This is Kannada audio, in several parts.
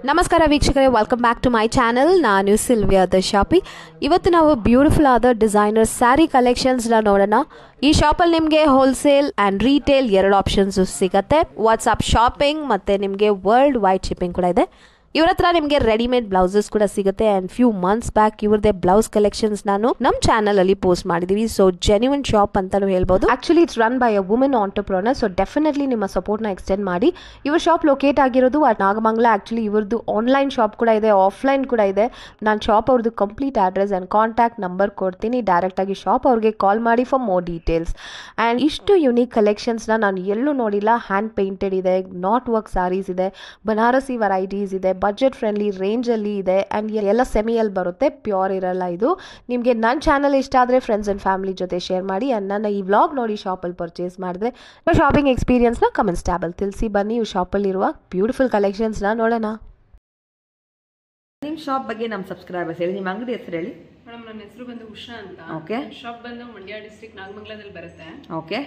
ನಮಸ್ಕಾರ ವೀಕ್ಷಕರೇ, welcome back to my channel. ನಾನು ಸಿಲ್ವಿಯಾ ದ ಶಾಪಿ. ಇವತ್ತು ನಾವು ಬ್ಯೂಟಿಫುಲ್ ಆದ ಡಿಸೈನರ್ ಸ್ಯಾರಿ ಕಲೆಕ್ಷನ್ಸ್ನ ನೋಡೋಣ. ಈ ಶಾಪಲ್ಲಿ ನಿಮಗೆ ಹೋಲ್ಸೇಲ್ ಆ್ಯಂಡ್ ರೀಟೇಲ್ ಎರಡು ಆಪ್ಷನ್ಸು ಸಿಗುತ್ತೆ. ವಾಟ್ಸಪ್ ಶಾಪಿಂಗ್ ಮತ್ತು ನಿಮಗೆ ವರ್ಲ್ಡ್ ವೈಡ್ ಶಿಪ್ಪಿಂಗ್ ಕೂಡ ಇದೆ. ಇವ್ರ ಹತ್ರ ನಿಮಗೆ ರೆಡಿಮೇಡ್ ಬ್ಲೌಸಸ್ ಕೂಡ ಸಿಗುತ್ತೆ. ಆ್ಯಂಡ್ ಫ್ಯೂ ಮಂತ್ಸ್ ಬ್ಯಾಕ್ ಇವ್ರದೇ ಬ್ಲೌಸ್ ಕಲೆಕ್ಷನ್ಸ್ ನಾನು ನಮ್ಮ ಚಾನಲ್ ಅಲ್ಲಿ ಪೋಸ್ಟ್ ಮಾಡಿದೀವಿ. ಸೊ ಜೆನ್ಯೂನ್ ಶಾಪ್ ಅಂತಾನು ಹೇಳ್ಬೋದು. Actually it's run by a women entrepreneur. So definitely ನಿಮ್ಮ ಸಪೋರ್ಟ್ನ ಎಕ್ಸ್ಟೆಂಡ್ ಮಾಡಿ. ಇವ್ರ ಶಾಪ್ ಲೊಕೇಟ್ ಆಗಿರೋದು ನಾಗಮಂಗಲ. ಆಕ್ಚುಲಿ ಇವ್ರದ್ದು ಆನ್ಲೈನ್ ಶಾಪ್ ಕೂಡ ಇದೆ, ಆಫ್ಲೈನ್ ಕೂಡ ಇದೆ. ನಾನು ಶಾಪ್ ಅವ್ರದ್ದು complete address and contact number ಕೊಡ್ತೀನಿ. ಡೈರೆಕ್ಟಾಗಿ ಶಾಪ್ ಅವ್ರಿಗೆ ಕಾಲ್ ಮಾಡಿ ಫಾರ್ ಮೋರ್ ಡೀಟೇಲ್ಸ್. ಆ್ಯಂಡ್ ಇಷ್ಟು ಯುನೀಕ್ ಕಲೆಕ್ಷನ್ಸ್ನ ನಾನು ಎಲ್ಲೂ ನೋಡಿಲ್ಲ. ಹ್ಯಾಂಡ್ ಪೇಂಟೆಡ್ ಇದೆ, ನಾಟ್ ವರ್ಕ್ ಸ್ಯಾರೀಸ್ ಇದೆ, ಬನಾರಸಿ ವೆರೈಟೀಸ್ ಇದೆ, ಬಜೆಟ್ ಫ್ರೆಂಡ್ಲಿ ರೇಂಜಲ್ಲಿ ಇದೆ. ಆ್ಯಂಡ್ ಎಲ್ಲ ಸೆಮಿಯಲ್ಲಿ ಬರುತ್ತೆ, ಪ್ಯೂರ್ ಇರಲ್ಲ ಇದು. ನಿಮಗೆ ನನ್ನ ಚಾನಲ್ ಇಷ್ಟ ಆದರೆ ಫ್ರೆಂಡ್ಸ್ ಆ್ಯಂಡ್ ಫ್ಯಾಮಿಲಿ ಜೊತೆ ಶೇರ್ ಮಾಡಿ. ಆ್ಯಂಡ್ ನನ್ನ ಈ ವ್ಲಾಗ್ ನೋಡಿ ಶಾಪಲ್ಲಿ ಪರ್ಚೇಸ್ ಮಾಡಿದ್ರೆ ಶಾಪಿಂಗ್ ಎಕ್ಸ್ಪೀರಿಯನ್ಸ್ನ ಕಮೆಂಟ್ಸ್ ಟ್ಯಾಬಲ್ಲಿ ತಿಳಿಸಿ. ಬನ್ನಿ ಇವು ಶಾಪಲ್ಲಿರುವ ಬ್ಯೂಟಿಫುಲ್ ಕಲೆಕ್ಷನ್ಸ್ನ ನೋಡೋಣ. ನಿಮ್ಮ ಶಾಪ್ ಬಗ್ಗೆ ನಮ್ಮ ಸಬ್ಸ್ಕ್ರೈಬರ್ಸ್ ಹೇಳಿ, ನಿಮ್ಮ ಅಂಗಡಿ ಹೆಸರು ಹೇಳಿ. ಮೇಡಮ್, ನನ್ನ ಹೆಸರು ಬಂದು ಉಷಾ ಅಂತ. ಓಕೆ. ಶಾಪ್ ಬಂದು ಮಂಡ್ಯ ಡಿಸ್ಟ್ರಿಕ್ಟ್ ನಾಗಮಂಗಲದಲ್ಲಿ ಬರುತ್ತೆ. ಓಕೆ.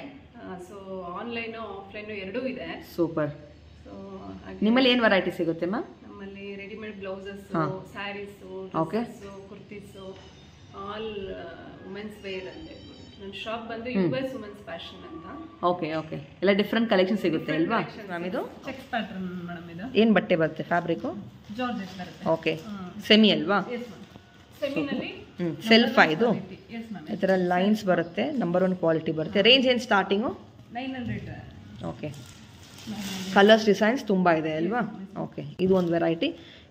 ಸೊ ಆನ್ಲೈನು ಆಫ್ಲೈನು ಎರಡೂ ಇದೆ. ಸೂಪರ್. ಸೊ ನಿಮ್ಮಲ್ಲಿ ಏನು ವೆರೈಟಿ ಸಿಗುತ್ತೆ ಮ್ಯಾಮ್? ನಮ್ಮಲ್ಲಿ readymade blouses, sarees, kurtis, all women's wear ಅಂತ. ನನ್ನ ಶಾಪ್ ಬಂದು US ವುಮೆನ್ಸ್ ಫ್ಯಾಷನ್ ಅಂತ. Okay okay. ಎಲ್ಲ ಡಿಫ್ರೆಂಟ್ ಕಲೆಕ್ಷನ್ ಸಿಗುತ್ತೆ ಅಲ್ವಾ ಮ್ಯಾಮ್? ಇದು ಚೆಕ್ಸ್ ಪ್ಯಾಟರ್ನ್ ಮೇಡಮ್. ಇದು ಏನು ಬಟ್ಟೆ ಬರುತ್ತೆ? ಫ್ಯಾಬ್ರಿಕ್ಕು ಜಾರ್ಜೆಟ್ ಬರುತ್ತೆ. ಓಕೆ. ಸೆಮಿ ಅಲ್ವಾ? ಸೆಮಿನಲ್ಲಿ ಸೆಲ್ಫ್ ಇದು ಎಸ್ ಮ್ಯಾಮ್. ಈ ಥರ ಲೈನ್ಸ್ ಬರುತ್ತೆ, ನಂಬರ್ 1 ಕ್ವಾಲಿಟಿ ಬರುತ್ತೆ. ರೇಂಜ್ ಏನು ಸ್ಟಾರ್ಟಿಂಗು? 900. ಓಕೆ. ಕಲರ್ಸ್ ಡಿಸೈನ್ಸ್ ತುಂಬ ಇದೆ ಅಲ್ವಾ? ಓಕೆ. ಇದು ಒಂದು ವೆರೈಟಿ.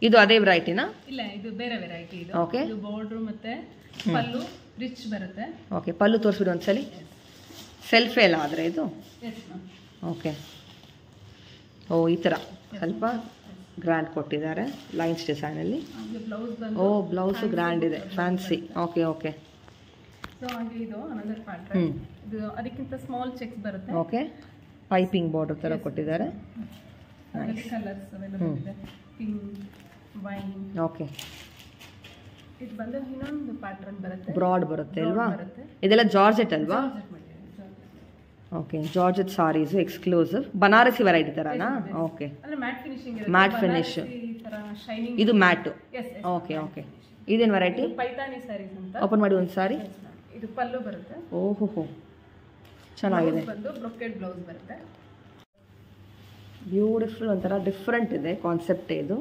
ಇದು ಅದೇ ವೆರೈಟಿನಾ? ಇಲ್ಲ, ಇದು ಬೇರೆ ವೆರೈಟಿ. ಇದು ಓಕೆ. ಇದು ಬಾರ್ಡರ್ ಮತ್ತೆ ಪಲ್ಲು ರಿಚ್ ಬರುತ್ತೆ. ಓಕೆ. ಪಲ್ಲು ತೋರಿಸ್ಬಿಡು ಒಂದ್ಸಲಿ. ಸೆಲ್ಫೇ ಅಲ್ಲ ಆದರೆ ಇದು? Yes ma'am. ಓಕೆ. ಓ, ಈ ಥರ ಸ್ವಲ್ಪ ಗ್ರ್ಯಾಂಡ್ ಕೊಟ್ಟಿದ್ದಾರೆ ಲೈನ್ಸ್ ಡಿಸೈನಲ್ಲಿ. ಬ್ಲೌಸ್ ಬಂದು ಓ, ಬ್ಲೌಸು ಗ್ರ್ಯಾಂಡ್ ಇದೆ, ಫ್ಯಾನ್ಸಿ. Okay okay. ಸೊ ಹಾಗೆ ಇದು ಅನದರ್ ಪ್ಯಾಟರ್ನ್. ಇದು ಅದಕ್ಕಿಂತ ಸ್ಮಾಲ್ ಚೆಕ್ಸ್ ಬರುತ್ತೆ. ಓಕೆ. ಪೈಪಿಂಗ್ ಬಾರ್ಡರ್ ಥರ ಕೊಟ್ಟಿದ್ದಾರೆ. ಕಲರ್ಸ್ ಅವೈಲೇಬಲ್ ಇದೆ. Pink, wine. ಓಕೆ. ಇದು ಬಂದು ಇನ್ನೊಂದು ಪ್ಯಾಟರ್ನ್ ಬರುತ್ತೆ, ಬ್ರಾಡ್ ಬರುತ್ತೆ ಅಲ್ವಾ? ಇದೆಲ್ಲ ಜಾರ್ಜೆಟ್ ಅಲ್ವಾ? ಓಕೆ. ಜಾರ್ಜೆಟ್ ಸಾರೀಸು ಎಕ್ಸ್ಕ್ಲೂಸಿವ್ ಬನಾರಸಿ ವೆರೈಟಿ ಥರನಾ? ಓಕೆ. ಅಂದ್ರೆ mat finishing, mat finish. Shining. ಇದು ಮ್ಯಾಟು. Okay okay. ಇದೇನು ವೆರೈಟಿ? ಪೈತಾನಿ ಸ್ಯಾರೀಸ್ ಅಂತ. ಓಪನ್ ಮಾಡಿ ಒಂದು ಸಾರಿ. ಇದು ಪಲ್ಲು ಬರುತ್ತೆ. ಓಹೋ, ಚೆನ್ನಾಗಿದೆ. ಬಂದು ಬ್ರೊಕೆಡ್ ಬ್ಲೌಸ್ ಬರುತ್ತೆ. ಬ್ಯೂಟಿಫುಲ್, ಒಂಥರ ಡಿಫ್ರೆಂಟ್ ಇದೆ ಕಾನ್ಸೆಪ್ಟ್ ಇದು.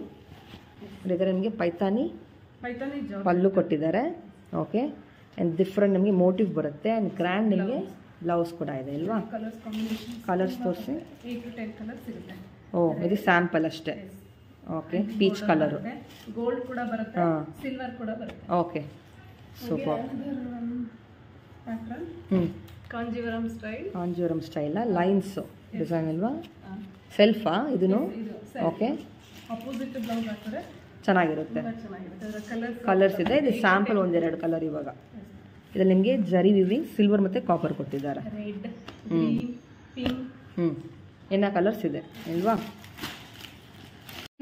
ಇದರ ನಿಮಗೆ ಪೈತಾನಿ ಪಲ್ಲು ಕೊಟ್ಟಿದ್ದಾರೆ. ಓಕೆ. ಆ್ಯಂಡ್ ಡಿಫ್ರೆಂಟ್ ನಿಮಗೆ ಮೋಟಿವ್ ಬರುತ್ತೆ. ಆ್ಯಂಡ್ ಗ್ರ್ಯಾಂಡ್ ನಿಮಗೆ ಬ್ಲೌಸ್ ಕೂಡ ಇದೆ ಅಲ್ವಾ? ಕಲರ್ಸ್ ತೋರಿಸಿ. 8 to 10 ಕಲರ್ಸ್ ಸಿಗುತ್ತೆ. ಓ, ಇದು ಸ್ಯಾಂಪಲ್ ಅಷ್ಟೇ. ಓಕೆ. ಪೀಚ್ ಕಲರು, ಗೋಲ್ಡ್ ಕೂಡ ಬರುತ್ತೆ, ಸಿಲ್ವರ್ ಕೂಡ ಬರುತ್ತೆ. Okay. Super. Pattern Kanjeevaram style. Kanjeevaram style lines design ಅಲ್ವಾ? ಸೆಲ್ಫಾ ಇದನ್ನು? ಓಕೆ. ಅಪೋಸಿಟ್ ಬ್ಲೌಸ್ ಹಾಕಿದ್ರೆ ಚೆನ್ನಾಗಿರುತ್ತೆ. ಚೆನ್ನಾಗಿರುತ್ತೆ. ಕಲರ್ಸ್ ಇದೆ. ಇದು ಸ್ಯಾಂಪಲ್ ಒಂದೆರಡು ಕಲರ್ ಇವಾಗ. ಇದ್ರಲ್ಲಿ ನಿಮಗೆ ಜರಿ ವಿವಿಂಗ್, ಸಿಲ್ವರ್ ಮತ್ತು ಕಾಪರ್ ಕೊಟ್ಟಿದ್ದಾರೆ. Red, green, pink. ಎಲ್ಲ ಕಲರ್ಸ್ ಇದೆ ಅಲ್ವಾ?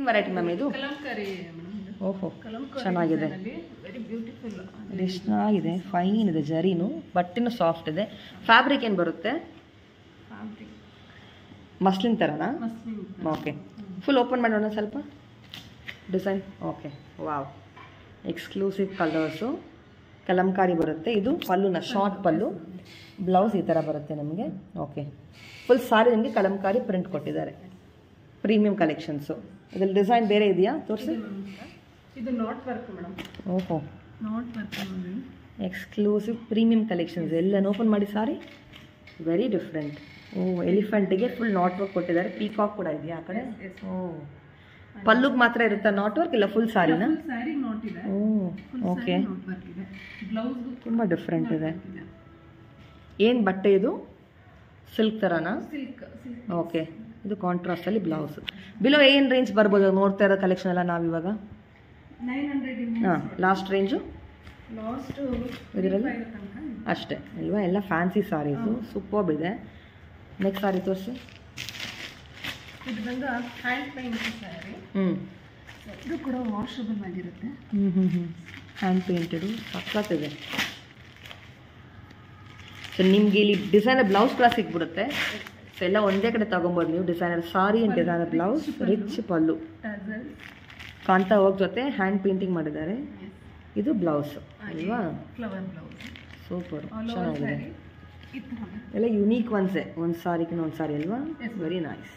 ವೆರೈಟಿ ಮ್ಯಾಮ್ ಇದು? ಕಲಂಕಾರಿ. ಓಹೋ, ಚೆನ್ನಾಗಿದೆ. Very beautiful. ಚೆನ್ನಾಗಿದೆ, ಫೈನ್ ಇದೆ. ಜರಿನು ಬಟ್ಟೆನೂ ಸಾಫ್ಟ್ ಇದೆ. ಫ್ಯಾಬ್ರಿಕ್ ಏನು ಬರುತ್ತೆ? ಮಸ್ಲಿನ್ ಥರನಾ? ಓಕೆ. ಫುಲ್ ಓಪನ್ ಮಾಡೋಣ ಸ್ವಲ್ಪ design. Okay. Wow, exclusive colours. Kalamkari ಬರುತ್ತೆ. ಇದು ಪಲ್ಲುನ ಶಾರ್ಟ್ ಪಲ್ಲು. ಬ್ಲೌಸ್ ಈ ಥರ ಬರುತ್ತೆ ನಮಗೆ. ಓಕೆ. ಫುಲ್ ಸಾರಿ ನಿಮಗೆ ಕಲಂಕಾರಿ ಪ್ರಿಂಟ್ ಕೊಟ್ಟಿದ್ದಾರೆ. Premium collections. ಇದರಲ್ಲಿ ಡಿಸೈನ್ ಬೇರೆ ಇದೆಯಾ? ತೋರಿಸಿ. ಇದು ನಾಟ್ ವರ್ಕ್ ಮೇಡಮ್. ಓಹೋ, ನಾಟ್ ವರ್ಕ್ ನೋಡಿ. Exclusive premium collections. ಎಲ್ಲ ಓಪನ್ ಮಾಡಿ ಸಾರಿ. Very different. ಓ, ಎಲಿಫೆಂಟಿಗೆ ಫುಲ್ ನಾಟ್ ವರ್ಕ್ ಕೊಟ್ಟಿದ್ದಾರೆ. ಪೀಕಾಕ್ ಕೂಡ ಇದೆಯಾ ಆ ಕಡೆ? ಓ, ಪಲ್ಲುಗೆ ಮಾತ್ರ ಇರುತ್ತಾ ನಾಟ್ ವರ್ಕ್, ಇಲ್ಲ ಫುಲ್ ಸಾರಿನಾ? ಸ್ಯಾರಿ ನಾಟ್ ಇದೆ. ಓ, ಓಕೆ. ಬ್ಲೌಸ್ ತುಂಬ ಡಿಫ್ರೆಂಟ್ ಇದೆ. ಏನು ಬಟ್ಟೆ ಇದು? ಸಿಲ್ಕ್ ಥರನಾ? ಸಿಲ್ಕ್. ಓಕೆ. ಇದು ಕಾಂಟ್ರಾಸ್ಟಲ್ಲಿ ಬ್ಲೌಸ್. ಬಿಲೋ ಏನು ರೇಂಜ್ ಬರ್ಬೋದು ನೋಡ್ತಾ ಇರೋ ಕಲೆಕ್ಷನ್ ಎಲ್ಲ ನಾವಿವಾಗ? 900. ಹಾಂ, ಲಾಸ್ಟ್ ರೇಂಜು ಲಾಸ್ಟ್ ಇದರಲ್ಲಿ ಅಷ್ಟೇ ಅಲ್ವಾ? ಎಲ್ಲ ಫ್ಯಾನ್ಸಿ ಸಾರೀಸು ಸೂಪರ್ಬ್ ಇದೆ. ನೆಕ್ಸ್ಟ್ ಸಾರಿ ತೋರಿಸಿ. ಇದು ಬಂದು ಹ್ಯಾಂಡ್ ಪೇಂಟ್ ಸ್ಯಾರಿ. ಇದು ಕೂಡ ವಾಷಬಲ್ ಆಗಿರುತ್ತೆ. Hand painted ಸಕ್ಕತ್ತಿದೆ. ಸೊ ನಿಮಗೆ ಇಲ್ಲಿ ಡಿಸೈನರ್ ಬ್ಲೌಸ್ ಕೂಡ ಸಿಕ್ಬಿಡುತ್ತೆ. ಸೊ ಎಲ್ಲ ಒಂದೇ ಕಡೆ ತೊಗೊಬೋದು ನೀವು. Designer sari and designer blouse, rich pallu. Kantha work ಜೊತೆ ಹ್ಯಾಂಡ್ ಪೇಂಟಿಂಗ್ ಮಾಡಿದ್ದಾರೆ. ಇದು ಬ್ಲೌಸ್ ಅಲ್ವಾ? Flower blouse super, all over ಚೆನ್ನಾಗಿದೆ. ಸ್ಯಾರಿ ಈ ಥರ ಎಲ್ಲ ಯುನೀಕ್ ಒನ್ಸೇ, ಒಂದು ಸಾರಿಗಿನ ಒಂದು ಸಾರಿ ಅಲ್ವಾ? Very nice.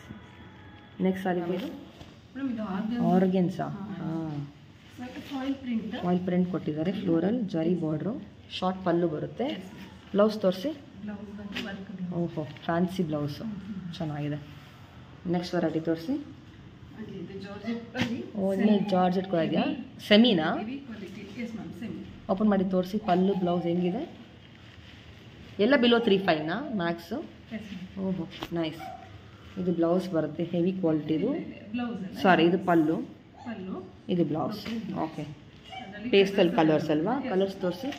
ನೆಕ್ಸ್ಟ್ ಸಾರಿ ಇದು ಮೇಡಮ್ ಇದು ಆರ್ಗೆನ್ಸಾ. ಹಾಂ, ಫಾಯಿಲ್ ಪ್ರಿಂಟ್ ಆಯಿಲ್ ಪ್ರಿಂಟ್ ಕೊಟ್ಟಿದ್ದಾರೆ. Floral zari border, short pallu ಬರುತ್ತೆ. ಬ್ಲೌಸ್ ತೋರಿಸಿ. ಬ್ಲೌಸ್ ಬಂದು ವರ್ಕ್ ಓಹೋ, ಫ್ಯಾನ್ಸಿ ಬ್ಲೌಸು ಚೆನ್ನಾಗಿದೆ. ನೆಕ್ಸ್ಟ್ ವೆರೈಟಿ ತೋರಿಸಿ. ಇದು ಜಾರ್ಜೆಟ್ ಅಲ್ಲಿ ಓನ್ಲಿ ಜಾರ್ಜೆಟ್ ಕೂಡ ಇದೆಯಾ? ಸೆಮಿನಾ? Heavy quality. Yes ma'am semi. Open ಮಾಡಿ ತೋರಿಸಿ. ಪಲ್ಲು ಬ್ಲೌಸ್ ಹೆಂಗಿದೆ? ಎಲ್ಲ ಬಿಲೋ 3.5ನಾ ಮ್ಯಾಕ್ಸು? Yes ma'am. ಓಹೋ ನೈಸ್. ಇದು ಬ್ಲೌಸ್ ಬರುತ್ತೆ, ಹೆವಿ ಕ್ವಾಲಿಟಿದು. ಬ್ಲೌಸ್ ಸಾರಿ, ಇದು ಪಲ್ಲು, ಪಲ್ಲು, ಇದು ಬ್ಲೌಸ್. ಓಕೆ, ಅದರಲ್ಲಿ ಪೇಸ್ಟಲ್ ಕಲರ್ಸ್ ಅಲ್ವಾ? ಕಲರ್ಸ್ ತೋರಿಸಿ.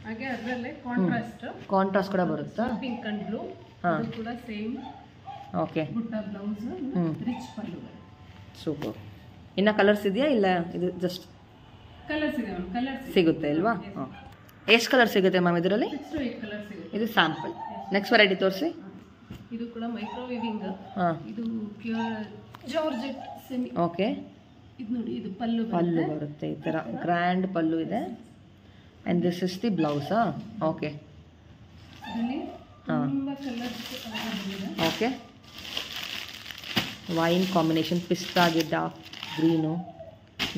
ಹಾಗೆ ಅದರಲ್ಲೇ ಕಾಂಟ್ರಾಸ್ಟ್ ಕಾಂಟ್ರಾಸ್ಟ್ ಕೂಡ ಬರುತ್ತಾ? Pink and blue. ಹಾಂ. ಅದು ಕೂಡ ಸೇಮ್ ಓಕೆ, ಬುಟ್ಟ ಬ್ಲೌಸ್, ರಿಚ್ ಪಲ್ಲು ಬರುತ್ತೆ. ಸೂಪರ್. ಇನ್ನು ಕಲರ್ಸ್ ಇದೆಯಾ ಇಲ್ಲ ಇದು ಜಸ್ಟ್ ಕಲರ್ಸ್ ಇದೆ ಮ್ಯಾಮ್, ಕಲರ್ಸ್ ಸಿಗುತ್ತೆ ಅಲ್ವಾ? ಓಕೆ, ಎಷ್ಟು ಕಲರ್ ಸಿಗುತ್ತೆ ಮ್ಯಾಮ್ ಇದರಲ್ಲಿ? 6 to 8 ಕಲರ್ಸ್ ಸಿಗುತ್ತೆ. ಇದು ಸ್ಯಾಂಪಲ್. ನೆಕ್ಸ್ಟ್ ವೆರೈಟಿ ತೋರಿಸಿ. ಇದು ಕೂಡ ಮೈಕ್ರೋವೇವಿಂಗ್. ಹಾಂ, ಇದು ಪ್ಯೂರ್ ಜಾರ್ಜೆಟ್ ಸೆಮಿ. ಓಕೆ. ಇದು ನೋಡಿ, ಇದು ಪಲ್ಲು ಪಲ್ಲು ಬರುತ್ತೆ ಈ ಥರ ಗ್ರ್ಯಾಂಡ್ ಪಲ್ಲು ಇದೆ. ಆ್ಯಂಡ್ ದಿಸ್ ಇಸ್ ದಿ ಬ್ಲೌಸಾ? ಓಕೆ. ಇದರಲ್ಲಿ ಹಾಂ, ತುಂಬ ಕಲರ್ಸ್ ಇದೆ. ಓಕೆ. ವೈನ್ ಕಾಂಬಿನೇಷನ್, ಪಿಸ್ತಾ ಗಿಡ್ಡ, ಗ್ರೀನು,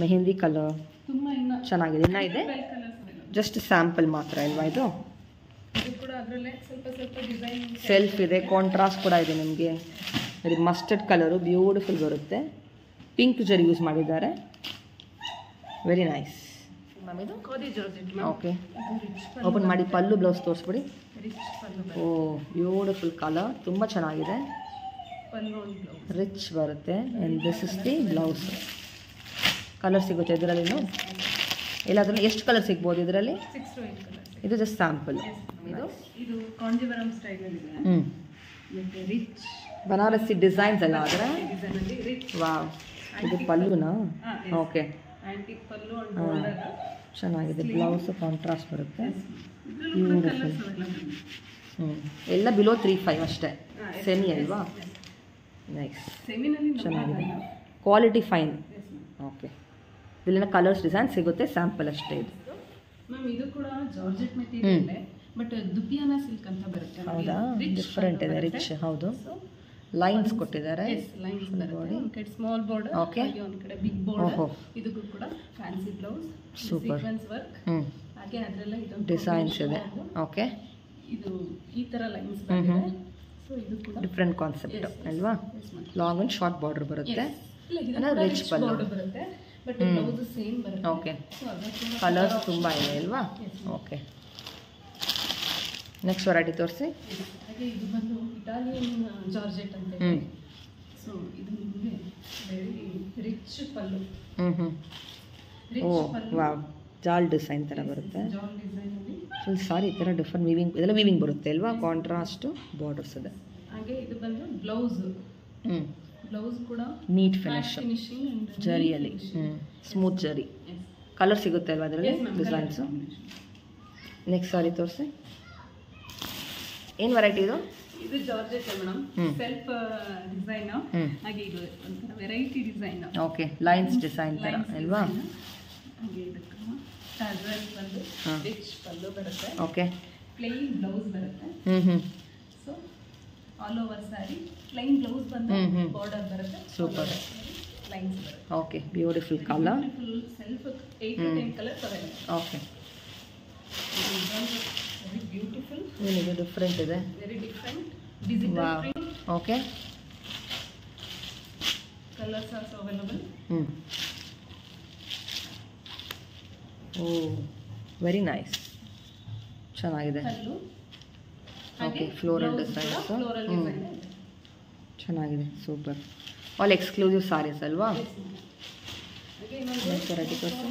ಮೆಹಂದಿ ಕಲರ್, ತುಂಬ ಇನ್ನು ಚೆನ್ನಾಗಿದೆ. ಇನ್ನೂ ಇದೆ, 12 ಕಲರ್ಸ್ ಇದೆ. ಜಸ್ಟ್ ಸ್ಯಾಂಪಲ್ ಮಾತ್ರ ಅಲ್ವಾ ಇದು? ಇದು ಕೂಡ ಅದರಲ್ಲೇ ಸ್ವಲ್ಪ ಸ್ವಲ್ಪ ಡಿಸೈನ್ ಸೆಲ್ಫ್ ಇದೆ, ಕಾಂಟ್ರಾಸ್ಟ್ ಕೂಡ ಇದೆ ನಿಮಗೆ. ಇದು ಮಸ್ಟರ್ಡ್ ಕಲರು ಬ್ಯೂಟಿಫುಲ್ ಬರುತ್ತೆ. ಪಿಂಕ್ ಜರಿ ಯೂಸ್ ಮಾಡಿದ್ದಾರೆ. Very nice ma'am. ಇದು ಖಾದಿ ಜಾರ್ಜೆಟ್. ಓಕೆ, ಇದು ರಿಚ್ ಓಪನ್ ಮಾಡಿ ಪಲ್ಲು ಬ್ಲೌಸ್ ತೋರಿಸ್ಬಿಡಿ. ರಿಚ್ ಪಲ್ಲು ಓ, ಬ್ಯೂಟಿಫುಲ್ ಕಲರ್, ತುಂಬ ಚೆನ್ನಾಗಿದೆ. ಪಲ್ಲು ಒಂದು ಬ್ಲೌಸ್. ರಿಚ್ ಬರುತ್ತೆ. And this is the blouse. Colour ಸಿಗುತ್ತೆ ಇದರಲ್ಲಿ? ಎಲ್ಲಾದ್ರೂ ಎಷ್ಟು ಕಲರ್ ಸಿಗ್ಬೋದು ಇದರಲ್ಲಿ? 6 to 8 ಕಲರ್ಸ್. ಇದು ಜಸ್ಟ್ ಸ್ಯಾಂಪಲ್. ಇದು ಇದು ಕಾಂಜೀವರಂ ಸ್ಟೈಲಲ್ಲಿ ಇದೆ. ಹ್ಞೂ, ಮತ್ತೆ ರಿಚ್ ಬನಾರಸಿ ಡಿಸೈನ್ಸ್ ಎಲ್ಲ ಆದರೆ. ಡಿಸೈನ್ ಅಲ್ಲಿ ರಿಚ್ ವಾವ್, ಇದು ಪಲ್ಲುನಾ? Okay, antique pallu and border. ಚೆನ್ನಾಗಿದೆ. ಬ್ಲೌಸ್ ಕಾಂಟ್ರಾಸ್ಟ್ ಬರುತ್ತೆ. ಇದರಲ್ಲೂ ಕೂಡ ಕಲರ್ಸ್ ಅವೈಲಬಲ್. ಹ್ಞೂ, ಎಲ್ಲ ಬಿಲೋ 3.5 ಅಷ್ಟೇ. ಸೆಮಿ ಅಲ್ವಾ? ನೈಸ್, ಸೆಮಿನಲ್ಲಿ ಚೆನ್ನಾಗಿದೆ. Quality fine. ಓಕೆ, ಇಲ್ಲೆಲ್ಲ ಕಲರ್ಸ್ ಡಿಸೈನ್ ಸಿಗುತ್ತೆ, ಸ್ಯಾಂಪಲ್ ಅಷ್ಟೇ ಇದು. ಮ್ಯಾಮ್ ಇದು ಕೂಡ ಜಾರ್ಜೆಟ್ ಮೆಟೀರಿಯಲ್ ಬಟ್ ದುಪಿಯಾನ ಸಿಲ್ಕ್ ಅಂತ ಬರುತ್ತೆ. ಹೌದಾ? ಡಿಫ್ರೆಂಟ್ ಇದೆ, ರಿಚ್. ಹೌದು, ಲೈನ್ಸ್ ಕೊಟ್ಟಿದ್ದಾರೆ. ಲೈನ್ಸ್ ಬರುತ್ತೆ. ಒಂದು ಕಡೆ ಸ್ಮಾಲ್ ಬಾರ್ಡರ್, Okay. ಹಾಗೆ ಒಂದು ಕಡೆ ಬಿಗ್ ಬಾರ್ಡರ್. ಇದಕ್ಕೂ ಕೂಡ fancy blouse, Super. Sequence work, ಹ್ಞೂ, ಹಾಗೆ ಅದರಲ್ಲ ಇದೊಂದು ಡಿಸೈನ್ಸ್ ಇದೆ. ಓಕೆ, ಇದು ಈ ತರ ಲೈನ್ಸ್ ಬಂದಿದೆ. ಸೊ ಇದು ಕೂಡ ಡಿಫ್ರೆಂಟ್ ಕಾನ್ಸೆಪ್ಟ್ ಅಲ್ವಾ? ಲಾಂಗ್ ಆ್ಯಂಡ್ ಶಾರ್ಟ್ ಬಾರ್ಡರ್ ಬರುತ್ತೆ. ಇಲ್ಲ, ಇದು ಅಂದ್ರೆ ಕೂಡ ರಿಚ್ ರಿಚ್ ಪಲ್ಲು. ಬಾರ್ಡರ್ ಬರುತ್ತೆ ಬಟ್ ಬ್ಲೌಸ್ ಸೇಮ್ ಬರುತ್ತೆ. ಓಕೆ, ಸೊ ಅದಕ್ಕೆ ಕಲರ್ಸ್ ತುಂಬ ಇದೆ ಅಲ್ವಾ? ಓಕೆ, ನೆಕ್ಸ್ಟ್ ವೆರೈಟಿ ತೋರಿಸಿ. ಹಾಗೆ ಇದು ಬಂದು ಇಟಾಲಿಯನ್ ಜಾರ್ಜೆಟ್ ಅಂತ ಹ್ಞೂ, ಇದೆ. ಸೊ ಇದು ನಿಮಗೆ ವೆರಿ ರಿಚ್ ಪಲ್ಲು. ಹ್ಞೂ ಹ್ಞೂ. ಓ ರಿಚ್ ಪಲ್ಲು, ವಾವ್, ಜಾಲ್ ಡಿಸೈನ್ ಥರ ಬರುತ್ತೆ. ಜಾಲ್ ಡಿಸೈನ್ ಅಲ್ಲಿ. ಫುಲ್ ಸಾರಿ ಈ ಥರ ಡಿಫ್ರೆಂಟ್ ವೀವಿಂಗ್, ಇದೆಲ್ಲ ವೀವಿಂಗ್ ಬರುತ್ತೆ ಅಲ್ವಾ? ಕಾಂಟ್ರಾಸ್ಟು ಬಾರ್ಡರ್ಸ್ ಇದೆ. ಹಾಗೆ ಇದು ಬಂದು ಬ್ಲೌಸ್. ಹ್ಞೂ, ಬ್ಲೌಸ್ ಕೂಡ ನೀಟ್ ಫಿನಿಶ್ ಫಿನಿಶಿಂಗ್ ಅಂಡ್ ಜರಿಯಲ್ಲಿ. ಹ್ಞೂ, ಸ್ಮೂತ್ ಜರಿ. ಕಲರ್ ಸಿಗುತ್ತೆ ಅಲ್ವಾ ಅದರಲ್ಲಿ? ಡಿಸೈನ್ಸು. ನೆಕ್ಸ್ಟ್ ಸಾರಿ ತೋರಿಸಿ. ಏನು ವೆರೈಟಿ ಇದು? ಇದು ಜಾರ್ಜೆಟ್ ಮೇಡಮ್, ಹ್ಮ್. Self design. ಹ್ಞೂ, ಹಾಗೆ ಇದು ಒಂಥರ variety design. Okay, lines design ಥರ ಅಲ್ವಾ? ಹಾಗೆ ಇದಕ್ಕೆ ಟಾಸಲ್ಸ್ ಬಂದು ಹಾ. ರಿಚ್ ಪಲ್ಲು ಬರುತ್ತೆ. ಓಕೆ, ಪ್ಲೇನ್ ಬ್ಲೌಸ್ ಬರುತ್ತೆ. ಹ್ಞೂ ಹ್ಞೂ, so all over sari plain blouse ಬಂದು ಬಾರ್ಡರ್ ಬರುತ್ತೆ. Super. ಲೈನ್ಸ್ ಬರುತ್ತೆ. Okay, beautiful colour. Full self 8 to 10 colours available. Okay, very beautiful, ಏನಿದೆ ಡಿಫ್ರೆಂಟ್ ಇದೆ? Very different digital wow, print. Okay. Colours also available. ಹ್ಞೂ, ಓ ವೆರಿ ನೈಸ್, ಚೆನ್ನಾಗಿದೆ. ಪಲ್ಲು ಓಕೆ, ಫ್ಲೋರಲ್ ಡಿಸೈನ್ಸು. ಫ್ಲೋರಲ್ ಹ್ಞೂ, ಡಿಸೈನ್. ಚೆನ್ನಾಗಿದೆ. ಸೂಪರ್. ಆಲ್ ಎಕ್ಸ್ಕ್ಲೂಸಿವ್ ಸಾರೀಸ್ ಅಲ್ವಾ? ಹಾಗೆ ಇನ್ನೊಂದು ನೆಕ್ಸ್ಟ್ ವೆರೈಟಿ ತೋರಿಸಿ.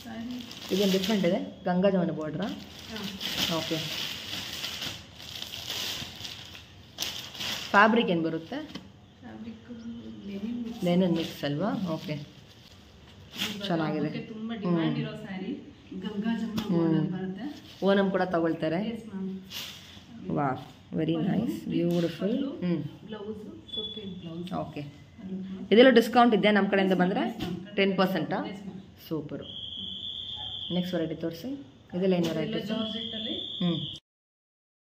ಸ್ಯಾರಿ. ಇದೇನು ಡಿಫ್ರೆಂಟ್ ಇದೆ? ಗಂಗಾ ಜಮುನ ಬಾರ್ಡ್ರಾ? ಓಕೆ, ಫ್ಯಾಬ್ರಿಕ್ ಏನು ಬರುತ್ತೆ? ಫ್ಯಾಬ್ರಿಕ್ ಲೆನಿನ್ ಲೆನನ್ ಮಿಕ್ಸ್ ಅಲ್ವಾ? ಓಕೆ, ಚೆನ್ನಾಗಿದೆ. ತುಂಬಾ ಡಿಮ್ಯಾಂಡ್ ಇರೋ ಸ್ಯಾರಿ. ಗಂಗಾ ಜಮುನ ಬಾರ್ಡರ್ ಬರುತ್ತೆ. ಓನಮ್ ಕೂಡ ತಗೊಳ್ತಾರೆ. Yes ma'am. ವಾ, ವೆರಿ ನೈಸ್, ಬ್ಯೂಟಿಫುಲ್. ಹ್ಞೂ, ಬ್ಲೌಸ್ ಸೊಕ್ಕೆ ಬ್ಲೌಸ್. ಓಕೆ, ಇದೆಲ್ಲ ಡಿಸ್ಕೌಂಟ್ ಇದೆಯಾ ನಮ್ಮ ಕಡೆಯಿಂದ ಬಂದರೆ 10%? ಸೂಪರು. ನೆಕ್ಸ್ಟ್ ವೆರೈಟಿ ತೋರಿಸಿ. ಇದೆಲ್ಲ ಏನು ವೆರೈಟಿ? ಹ್ಞೂ